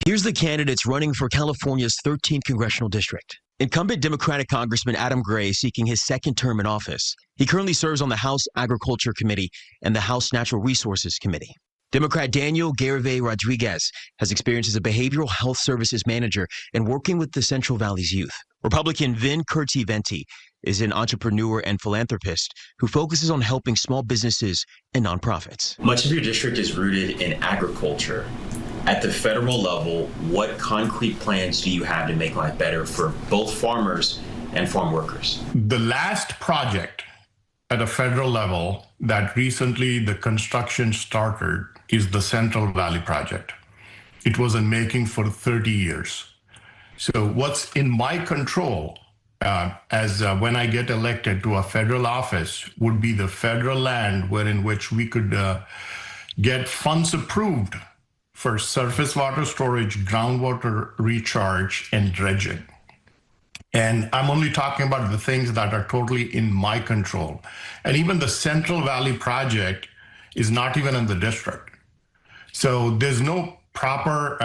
Here's the candidates running for California's 13th Congressional District. Incumbent Democratic Congressman Adam Gray seeking his second term in office. He currently serves on the House Agriculture Committee and the House Natural Resources Committee. Democrat Daniel Garibay Rodriguez has experience as a behavioral health services manager and working with the Central Valley's youth. Republican Vin Curti-Venti is an entrepreneur and philanthropist who focuses on helping small businesses and nonprofits. Much of your district is rooted in agriculture. At the federal level, what concrete plans do you have to make life better for both farmers and farm workers? The last project at a federal level that recently the construction started is the Central Valley Project. It was in making for 30 years. So what's in my control when I get elected to a federal office would be the federal land wherein which we could get funds approved for surface water storage, groundwater recharge, and dredging. And I'm only talking about the things that are totally in my control. And even the Central Valley Project is not even in the district. So there's no proper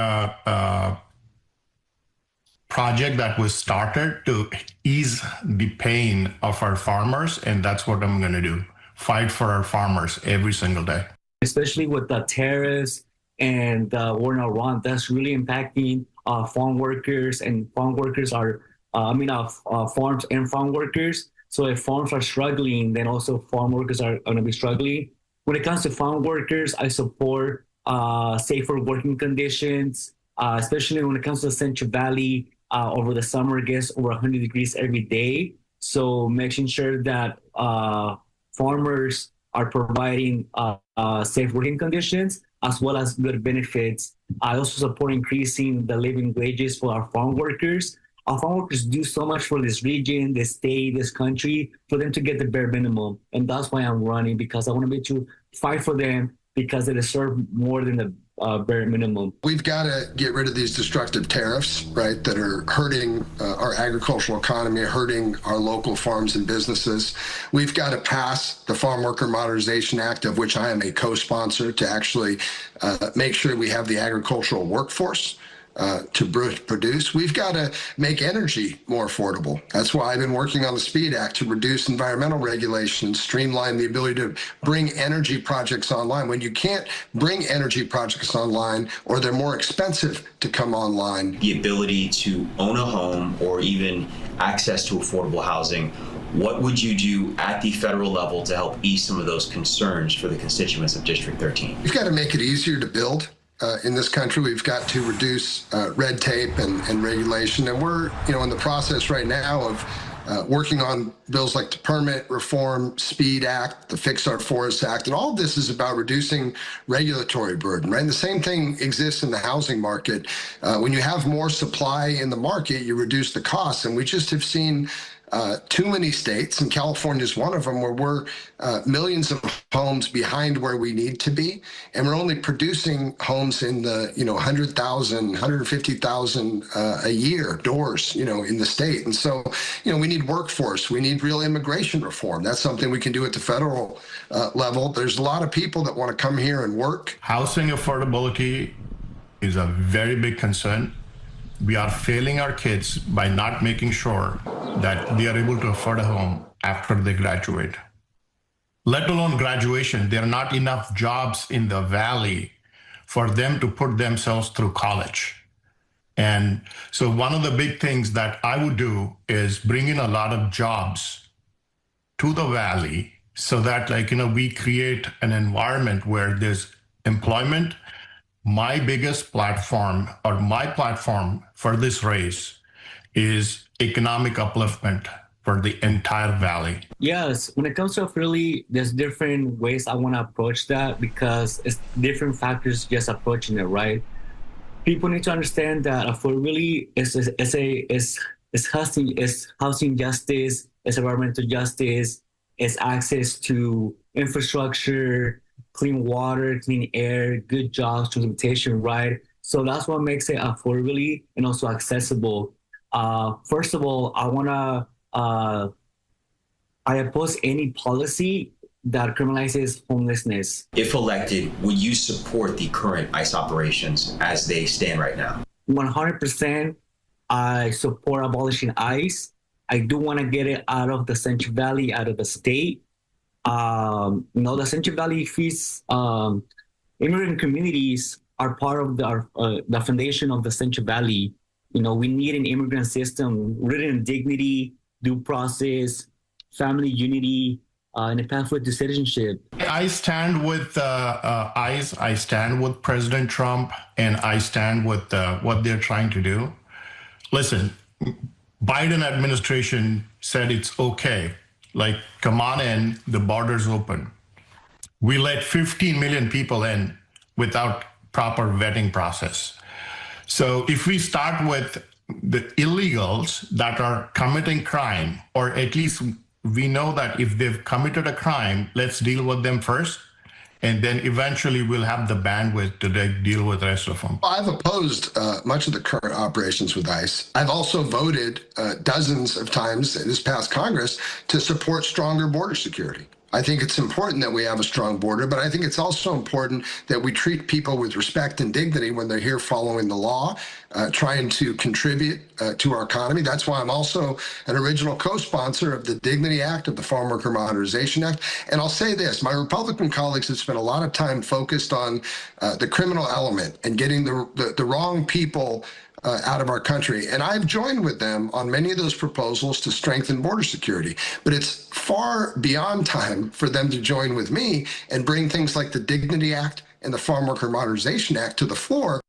project that was started to ease the pain of our farmers. And that's what I'm gonna do, fight for our farmers every single day. Especially with the tariffs and war in Iran, that's really impacting farm workers, and farm workers are, farms and farm workers. So if farms are struggling, then also farm workers are going to be struggling. When it comes to farm workers, I support safer working conditions, especially when it comes to the Central Valley. Over the summer, it gets over 100 degrees every day. So making sure that farmers are providing safe working conditions, as well as good benefits. I also support increasing the living wages for our farm workers. Our farm workers do so much for this region, this state, this country, for them to get the bare minimum. And that's why I'm running, because I want to be able to fight for them, because they deserve more than the bare minimum. We've got to get rid of these destructive tariffs, right, that are hurting our agricultural economy, hurting our local farms and businesses. We've got to pass the Farm Worker Modernization Act, of which I am a co-sponsor, to actually make sure we have the agricultural workforce to produce. We've got to make energy more affordable. That's why I've been working on the SPEED Act to reduce environmental regulations, streamline the ability to bring energy projects online. When you can't bring energy projects online, or they're more expensive to come online. The ability to own a home or even access to affordable housing, what would you do at the federal level to help ease some of those concerns for the constituents of District 13? We've got to make it easier to build. In this country, we've got to reduce red tape and regulation. And we're, in the process right now of working on bills like the Permit Reform, SPEED Act, the Fix Our Forests Act, and all of this is about reducing regulatory burden, right? And the same thing exists in the housing market. When you have more supply in the market, you reduce the costs. And we just have seen too many states, and California is one of them, where we're millions of homes behind where we need to be, and we're only producing homes in the 100,000, 150,000 a year doors, in the state. And so, we need workforce, we need real immigration reform. That's something we can do at the federal level. There's a lot of people that want to come here and work. Housing affordability is a very big concern. We are failing our kids by not making sure that they are able to afford a home after they graduate. Let alone graduation, there are not enough jobs in the Valley for them to put themselves through college. And so one of the big things that I would do is bring in a lot of jobs to the Valley, so that we create an environment where there's employment. My biggest platform, or my platform for this race, is economic upliftment for the entire Valley. Yes, when it comes to affordability, there's different ways I want to approach that, because it's different factors just approaching it, right? People need to understand that affordability is housing justice, it's environmental justice, it's access to infrastructure, clean water, clean air, good jobs, transportation, right? So that's what makes it affordable and also accessible. First of all, I oppose any policy that criminalizes homelessness. If elected, would you support the current ICE operations as they stand right now? 100%, I support abolishing ICE. I do want to get it out of the Central Valley, out of the state. The Central Valley feeds immigrant communities are part of the foundation of the Central Valley. We need an immigrant system rooted in dignity, due process, family unity, and a pathway to citizenship. I stand with ICE. I stand with President Trump, and I stand with what they're trying to do. Listen, Biden administration said it's okay. Like, come on in, the border's open. We let 15 million people in without proper vetting process. So if we start with the illegals that are committing crime, or at least we know that if they've committed a crime, let's deal with them first. And then eventually we'll have the bandwidth to deal with the rest of them. I've opposed much of the current operations with ICE. I've also voted dozens of times in this past Congress to support stronger border security. I think it's important that we have a strong border, but I think it's also important that we treat people with respect and dignity when they're here following the law, trying to contribute to our economy. That's why I'm also an original co-sponsor of the Dignity Act, of the Farm Worker Modernization Act. And I'll say this, my Republican colleagues have spent a lot of time focused on the criminal element and getting the wrong people out of our country. And I've joined with them on many of those proposals to strengthen border security. But it's far beyond time for them to join with me and bring things like the Dignity Act and the Farm Worker Modernization Act to the floor